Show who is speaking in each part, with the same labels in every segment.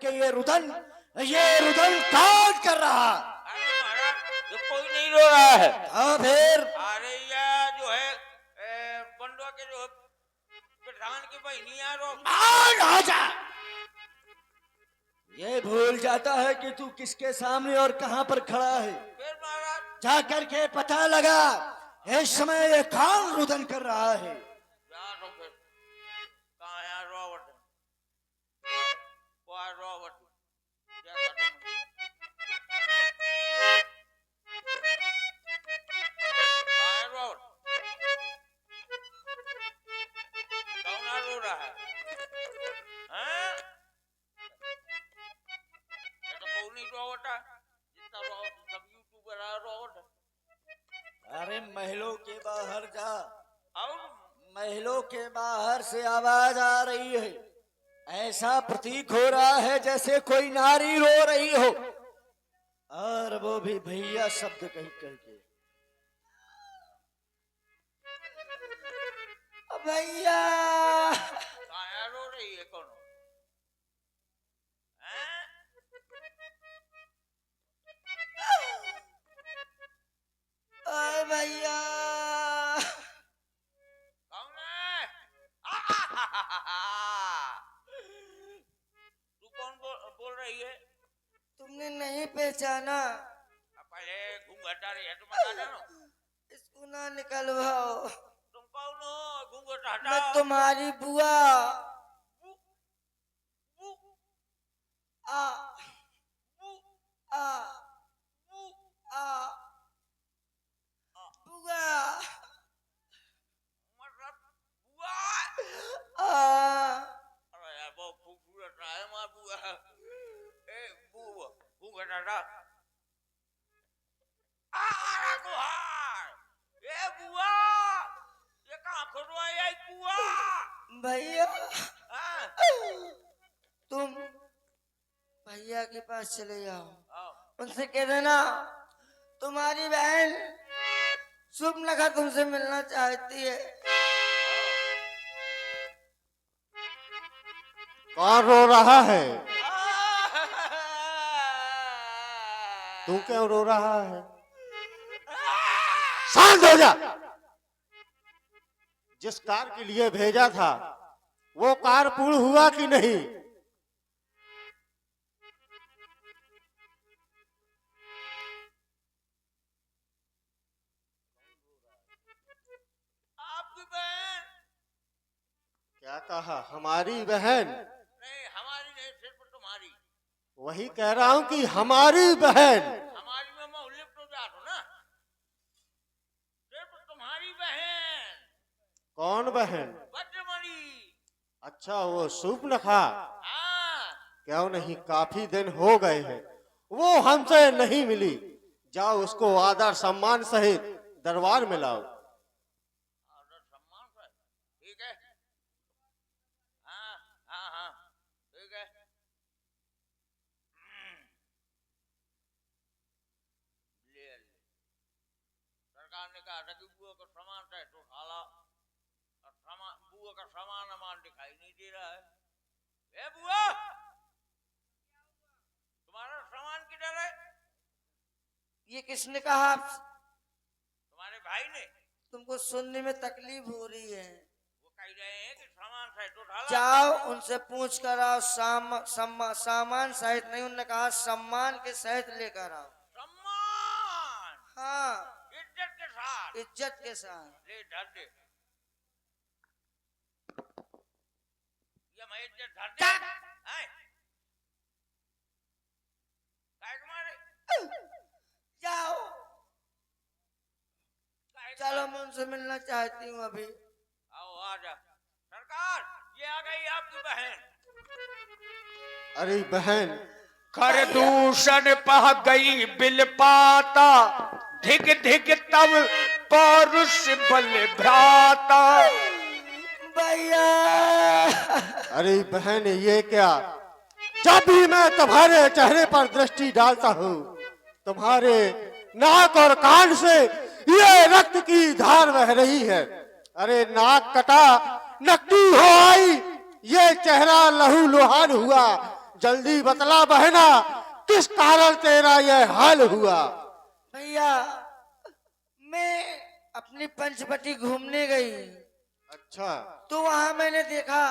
Speaker 1: करके ये रुदन काट कर रहा।
Speaker 2: अरे महाराज, ये कोई नहीं रो रहा है।
Speaker 1: हाँ फिर
Speaker 2: अरे ये जो है बंडवा के जो प्रधान की बहनियां रो।
Speaker 1: राजा ये भूल जाता है कि तू किसके सामने और कहां पर खड़ा है।
Speaker 2: फिर महाराज
Speaker 1: जाकर के पता लगा, इस समय ये कौन रुदन कर रहा है।
Speaker 2: जा तो फिर कहाँ है रोबोट? वो है रोबोट। जैसा तुम कहाँ है रोबोट? कौन रो रहा है? हैं? ये तो कोई नहीं रोबोट है। जितना रोबोट सब यूट्यूबर है रोबोट है।
Speaker 1: अरे महलों के बाहर जा,
Speaker 2: और
Speaker 1: महलों के बाहर से आवाज आ रही है। ऐसा प्रतीक हो रहा है जैसे कोई नारी रो रही हो, और वो भी भैया शब्द कह करके। भैया
Speaker 2: कहाँ रो रही है कौन? हैं?
Speaker 1: अरे भैया
Speaker 2: कौन है? तू कौन बोल रही है?
Speaker 1: तुमने नहीं पहचाना?
Speaker 2: पहले घूंघट आ रही है, तुम बता जानो।
Speaker 1: इसको ना निकलवाओ।
Speaker 2: तुम कौन हो? घूंघट
Speaker 1: मैं
Speaker 2: हटाओ।
Speaker 1: तुम्हारी बुआ
Speaker 2: बु- बु-
Speaker 1: आ
Speaker 2: बु-
Speaker 1: आ
Speaker 2: बु-
Speaker 1: आ बुआ
Speaker 2: मतलब बुआ।
Speaker 1: आ
Speaker 2: अरे यार बहुत खूबसूरत रहा है हमारा बुआ। ए बुआ, घूंघट हटा। अरे गुहार! ए बुआ! ये कहाँ खुदवाई आई बुआ?
Speaker 1: भैया
Speaker 2: हाँ?
Speaker 1: तुम भैया के पास चले जाओ,
Speaker 2: आओ।
Speaker 1: उनसे कह देना तुम्हारी बहन शुभनखा तुमसे मिलना चाहती है।
Speaker 3: कौन रो रहा है? तू क्यों रो रहा है? शांत हो जा। जिस कार के लिए भेजा था वो कार पूर्ण हुआ कि नहीं?
Speaker 2: आपकी बहन?
Speaker 3: क्या कहा? हमारी बहन?
Speaker 2: नहीं, हमारी नहीं, सिर्फ तुम्हारी।
Speaker 3: वही कह रहा हूं कि हमारी बहन।
Speaker 2: हमारी में मैं लिप्ट हो जाता हूं ना। सिर्फ तुम्हारी बहन।
Speaker 3: कौन बहन?
Speaker 2: वज्रमणि।
Speaker 3: अच्छा, वो सूपनखा।
Speaker 2: हाँ।
Speaker 3: क्यों नहीं, काफी दिन हो गए हैं, वो हमसे नहीं मिली। जाओ उसको आदर सम्मान सहित दरबार में लाओ।
Speaker 2: आदर सम्मान से, ठीक है। हाँ हाँ हाँ, ठीक है। ले ले। सरकार ने कहा था कि बुआ का सामान है तो उठा ला। और सामान, बुआ का सामान दिखाई नहीं दे रहा है। ए बुआ, तुम्हारा सामान किधर है?
Speaker 1: ये किसने कहा?
Speaker 2: तुम्हारे भाई ने।
Speaker 1: तुमको सुनने में तकलीफ हो रही है।
Speaker 2: वो कह रहे हैं कि सामान सहित उठा ला।
Speaker 1: जाओ उनसे पूछ कर आओ। सामान सहित नहीं, उन्होंने कहा सम्मान के सहित लेकर आओ।
Speaker 2: सम्मान,
Speaker 1: हाँ,
Speaker 2: इज्जत के साथ।
Speaker 1: इज्जत के साथ।
Speaker 2: ले धर दे। ये मैं इज्जत धर दे। हैं? काय तुम्हारे?
Speaker 1: जाओ,
Speaker 2: काय
Speaker 1: चलो मैं उनसे मिलना चाहती हूँ अभी।
Speaker 2: आओ आ जा। सरकार, ये आ गई आपकी बहन।
Speaker 3: अरे बहन,
Speaker 4: कर दूषण पह गई बिल पाता, धिक धिक तब पौरुष बल भ्राता।
Speaker 1: भैया
Speaker 3: अरे बहन, ये क्या? जब भी मैं तुम्हारे चेहरे पर दृष्टि डालता हूँ, तुम्हारे नाक और कान से ये रक्त की धार बह रही है। अरे नाक कटा, नकटी हो आई, ये चेहरा लहू लुहान हुआ, जल्दी बतला बहना, किस कारण तेरा यह हाल हुआ?
Speaker 1: भैया मैं अपनी पंचवटी घूमने गई
Speaker 3: अच्छा।
Speaker 1: तो वहां मैंने देखा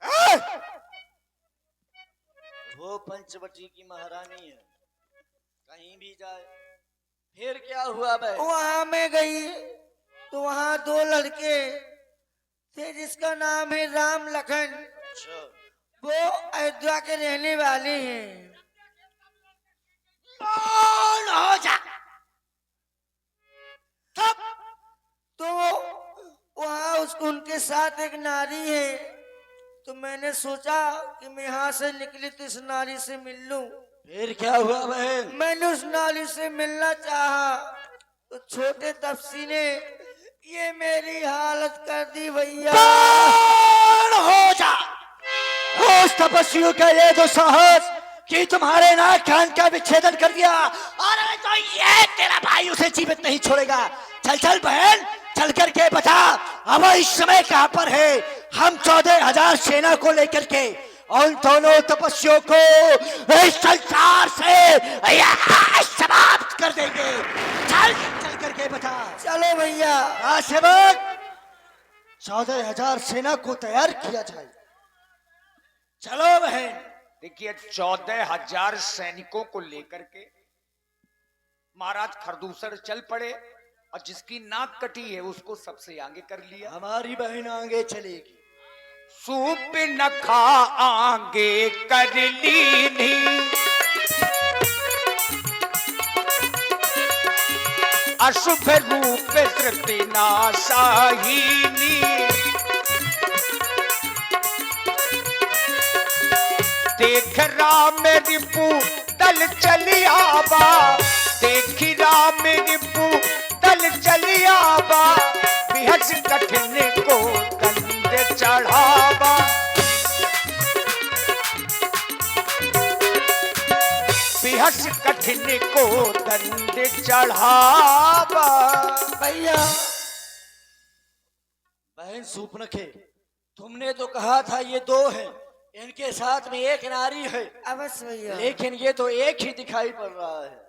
Speaker 3: ए!
Speaker 1: वो पंचवटी की महारानी है, कहीं भी जाए। फिर क्या हुआ भाई? वहां मैं गई तो वहां दो लड़के थे जिसका नाम है राम लखन।
Speaker 2: अच्छा,
Speaker 1: वो अयोध्या के रहने वाले हैं।
Speaker 2: कौन हो जा?
Speaker 1: तब तो वहाँ उनके साथ एक नारी है, तो मैंने सोचा कि मैं यहाँ से निकली तो इस नारी से मिल लूं।
Speaker 2: फिर क्या हुआ बहन?
Speaker 1: मैंने उस नारी से मिलना चाहा तो छोटे तपसी ने ये मेरी हालत कर दी भैया।
Speaker 2: कौन हो जा? उस तपस्वियों का ये जो साहस कि तुम्हारे नाक कान का विच्छेदन कर दिया, अरे तो ये तेरा भाई उसे जीवित नहीं छोड़ेगा। चल चल बहन, चल करके बता अब इस समय कहां पर है। हम 14,000 सेना को लेकर के उन दोनों तपस्वियों को इस संसार से समाप्त कर देंगे। चल चल करके बता।
Speaker 1: चलो भैया।
Speaker 2: हाँ सेवक, 14,000 सेना को तैयार किया जाए। चलो बहन।
Speaker 4: देखिए 14,000 सैनिकों को लेकर के महाराज खरदूसर चल पड़े और जिसकी नाक कटी है उसको सबसे आगे कर लिया।
Speaker 2: हमारी बहन आगे चलेगी।
Speaker 4: सूप न खा आगे कर लीनी, अशुभ रूप धृति नाशाहीनी, देख राम रिपु दल चलियाबा, देख राम रिपु दल चलियाबा, बिहस कठिन को दंड चढ़ावा, बिहस कठिन को दंड चढ़ावा।
Speaker 1: भैया
Speaker 2: बहन सूपनखे, तुमने तो कहा था ये दो हैं, इनके साथ में एक नारी है,
Speaker 1: अवश्य भैया।
Speaker 2: लेकिन ये तो एक ही दिखाई पड़ रहा है।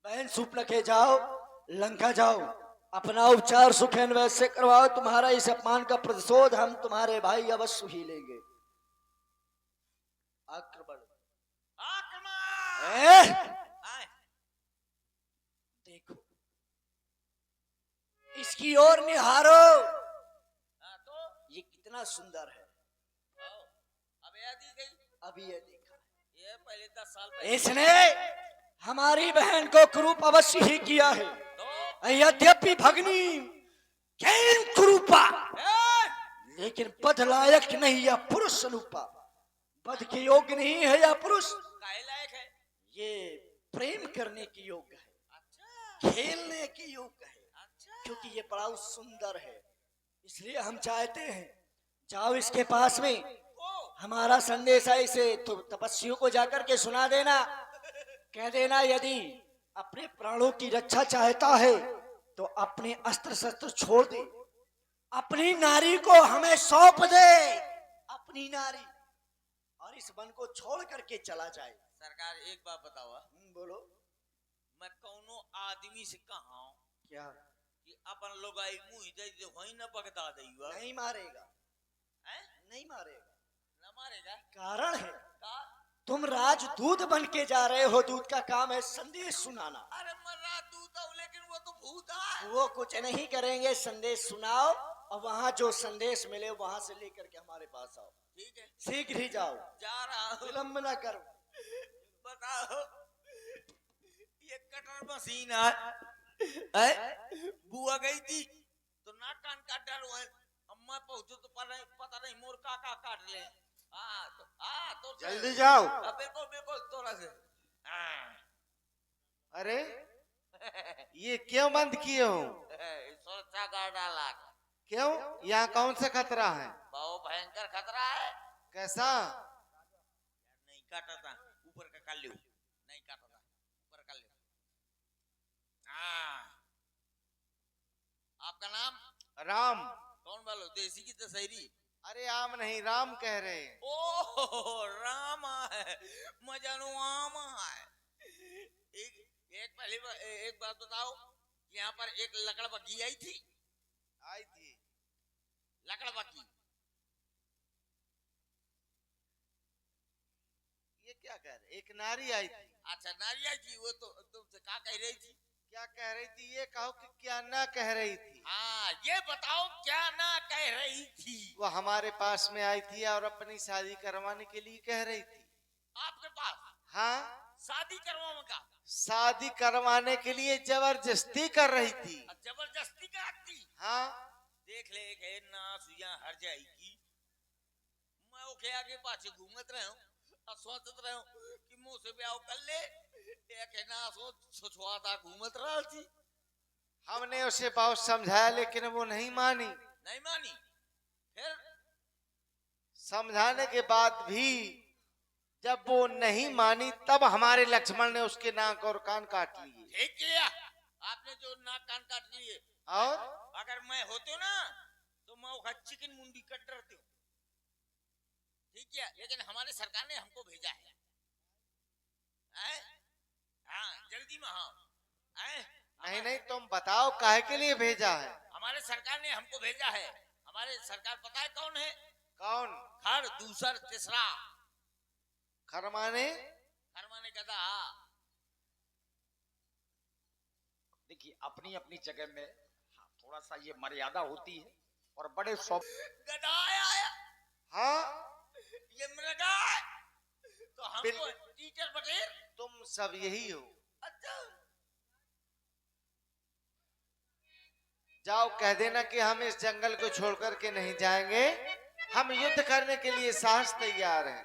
Speaker 2: बहन सूपनखे, जाओ लंका जाओ, अपना उपचार सुखेन वैसे से करवाओ। तुम्हारा इस अपमान का प्रतिशोध हम तुम्हारे भाई अवश्य ही लेंगे। आक्रमण। देखो इसकी ओर निहारो, ये कितना सुंदर है। अभी ये देखा,
Speaker 5: ये पहले 10 साल पहले
Speaker 2: इसने हमारी बहन को कुरूप अवश्य ही किया है। यद्यपि भगनी कैन कुरूपा, लेकिन पद लायक नहीं, या पुरुष अनुपा। पद के योग्य नहीं है या पुरुष,
Speaker 5: काहे लायक है?
Speaker 2: ये प्रेम करने की योग्य है,
Speaker 5: अच्छा
Speaker 2: खेलने की योग्य है,
Speaker 5: अच्छा।
Speaker 2: क्योंकि ये बड़ा सुंदर है। इसलिए हम चाहते हैं जाओ इसके पास में, हमारा संदेश है इसे तो तपस्वियों को जाकर के सुना देना। कह देना यदि अपने प्राणों की रक्षा चाहता है तो अपने अस्त्र शस्त्र छोड़ दे, अपनी नारी को हमें सौंप दे, अपनी नारी, और इस वन को छोड़ करके चला जाए।
Speaker 5: सरकार एक बात बताओ,
Speaker 2: बोलो।
Speaker 5: मैं कौनो आदमी से कहा हूं
Speaker 2: क्या?
Speaker 5: कि अपन लोग आई मुंह दे दे वही न पकड़ा देगा?
Speaker 2: नहीं मारेगा,
Speaker 5: हैं?
Speaker 2: नहीं मारेगा।
Speaker 5: न मारेगा?
Speaker 2: कारण है
Speaker 5: का?
Speaker 2: तुम राजदूत बन के जा रहे हो, दूत का काम है संदेश सुनाना।
Speaker 5: अरे मर्रा दूत हो, लेकिन वो तो भूत है।
Speaker 2: वो कुछ नहीं करेंगे, संदेश सुनाओ और वहां जो संदेश मिले वहां से लेकर के हमारे पास आओ।
Speaker 5: ठीक है,
Speaker 2: शीघ्र ही जाओ,
Speaker 5: जा रहा हूं।
Speaker 2: विलंब न करो।
Speaker 5: बताओ, ये कटर मशीन है? बुआ गई थी तो नाक कान काट डालो है। अम्मा पहुंचो तो पता नहीं मोर का काट ले। तो
Speaker 3: जल्दी जाओ।
Speaker 5: बिल्कुल बिल्कुल तोरा से।
Speaker 6: अरे ये क्यों बंद किए हो?
Speaker 5: सुरक्षा गार्ड डाला।
Speaker 6: क्यों? यहाँ कौन सा खतरा है?
Speaker 5: बहुत भयंकर खतरा है।
Speaker 6: कैसा?
Speaker 5: नहीं काटा था, ऊपर का कर लियो। नहीं काटा था, ऊपर कर लियो। आपका नाम?
Speaker 6: राम।
Speaker 5: कौन वालो देसी की दशहरी?
Speaker 6: अरे आम नहीं, राम कह रहे हैं।
Speaker 5: ओ राम है, मजानो आम है। एक पहले एक बात बताओ, यहाँ पर एक लकड़ बग्गी आई थी।
Speaker 6: आई थी
Speaker 5: लकड़ बग्गी,
Speaker 6: ये क्या कह रहे? एक नारी आई थी।
Speaker 5: अच्छा नारी आई थी, वो तो तुमसे क्या कह रही थी?
Speaker 6: क्या कह रही थी ये कहो कि क्या ना कह रही थी?
Speaker 5: हाँ ये बताओ क्या ना कह रही थी?
Speaker 6: वो हमारे पास में आई थी और अपनी शादी करवाने के लिए कह रही थी।
Speaker 5: आपके पास
Speaker 6: हाँ,
Speaker 5: शादी करवाने का?
Speaker 6: शादी करवाने के लिए जबरदस्ती कर रही थी।
Speaker 5: जबरदस्ती कराती?
Speaker 6: हाँ,
Speaker 5: देख ले के ना सुइया हर जाएगी। मैं ओके आगे पाछे घूमत रहा हूँ और सोचत रहा हूँ कि मुंह से ब्याह कर ले, एक ना सोच छुछुआता घूमत रहा थी।
Speaker 6: हमने उसे बहुत समझाया लेकिन वो नहीं मानी।
Speaker 5: नहीं मानी? फिर
Speaker 6: समझाने के बाद भी जब वो नहीं मानी तब हमारे लक्ष्मण ने उसके नाक और कान काट लिए।
Speaker 5: ठीक किया आपने, जो नाक कान काट लिए।
Speaker 6: और
Speaker 5: अगर मैं होते ना तो मैं वो चिकन मुंडी कट डरती हूँ। ठीक है, लेकिन हमारे सरकार ने हमको भेजा है। हाँ जल्दी में हाँ।
Speaker 6: नहीं नहीं, तुम बताओ काहे के लिए भेजा है?
Speaker 5: हमारे सरकार ने हमको भेजा है। हमारे सरकार पता है कौन है?
Speaker 6: कौन?
Speaker 5: खर दूसर तीसरा।
Speaker 6: खरमाने?
Speaker 5: खरमाने गधा।
Speaker 4: देखिए अपनी अपनी जगह में थोड़ा सा ये मर्यादा होती है और बड़े शौक।
Speaker 5: गधा आया।
Speaker 6: हाँ,
Speaker 5: ये मृगा है तो हमको टीचर बटेर।
Speaker 6: तुम सब यही हो।
Speaker 5: अच्छा
Speaker 6: जाओ कह देना कि हम इस जंगल को छोड़कर के नहीं जाएंगे, हम युद्ध करने के लिए साहस तैयार हैं।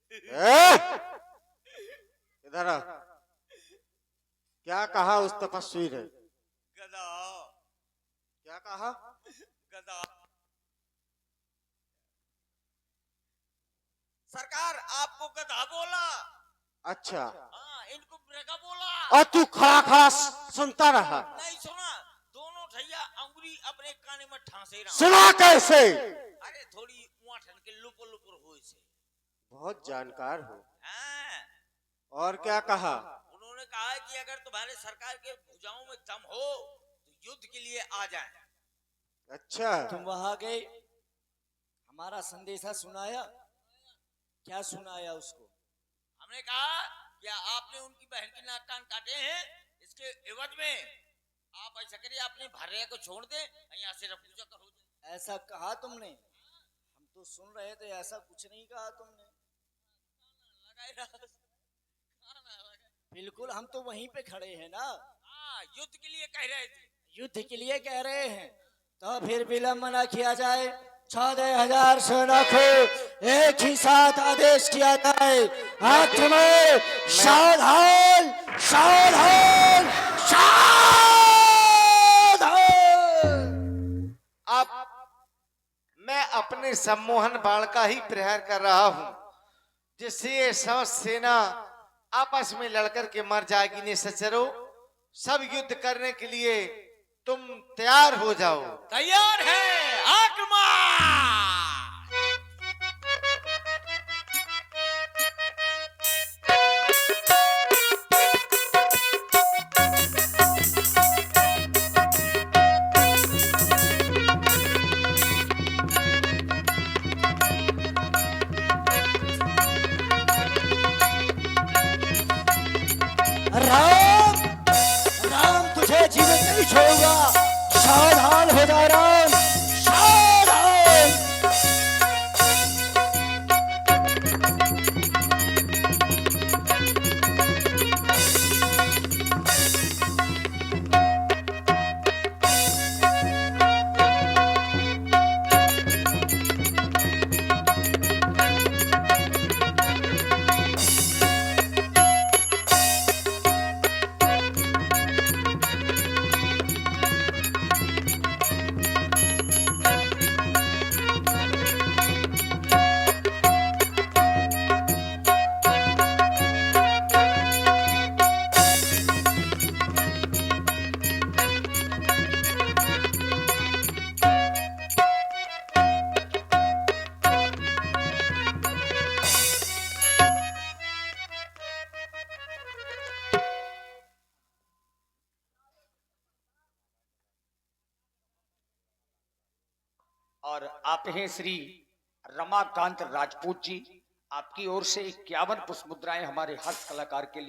Speaker 5: ठीक है।
Speaker 3: इधर आ। क्या कहा उस तपस्वी ने?
Speaker 5: गधा।
Speaker 3: क्या कहा?
Speaker 5: गधा। सरकार आपको गधा बोला।
Speaker 3: अच्छा,
Speaker 5: हाँ इनको मृगा बोला।
Speaker 3: और तू खड़ा खड़ा सुनता रहा?
Speaker 5: नहीं सुना, दोनों ठैया अंगुली अपने काने में ठांसे रहा।
Speaker 3: सुना कैसे?
Speaker 5: अरे थोड़ी वाठन के लुपुर लुपुर हुए से।
Speaker 3: बहुत जानकार हो।
Speaker 5: हाँ,
Speaker 3: और क्या कहा?
Speaker 5: उन्होंने कहा है कि अगर तुम्हारे सरकार के भुजाओं में दम हो तो युद्ध के लिए आ जाए।
Speaker 3: अच्छा,
Speaker 2: तुम वहां गए, हमारा संदेशा सुनाया? क्या सुनाया उसको?
Speaker 5: हमने कहा क्या आपने उनकी बहन की नाक कान काटे हैं, इसके एवज में आप ऐसा करिए अपने भार्या को छोड़ दे, यहाँ से पूजा करो।
Speaker 2: ऐसा कहा तुमने? हम तो सुन रहे थे, ऐसा कुछ नहीं कहा तुमने। बिल्कुल, हम तो वहीं पे खड़े हैं ना।
Speaker 5: हाँ युद्ध के लिए कह रहे थे।
Speaker 2: युद्ध के लिए कह रहे हैं तो फिर विलंब न किया जाए। 14,000 सेना को एक ही साथ आदेश किया जाए। आक्रमण! सावधान सावधान सावधान!
Speaker 6: अब मैं अपने सम्मोहन बाण का ही प्रहार कर रहा हूँ, जिससे ये समस्त सेना आपस में लड़कर के मर जाएगी। ने सचरो, सब युद्ध करने के लिए तुम तैयार हो जाओ।
Speaker 5: तैयार है, आक्रमण!
Speaker 2: राम राम तुझे जीवित नहीं छोड़ूंगा। सावधान हो जा राम, सावधान!
Speaker 4: और आप हैं श्री रमाकांत राजपूत जी, आपकी ओर से 51 पुष्प मुद्राएं हमारे हस्त कलाकार के लिए।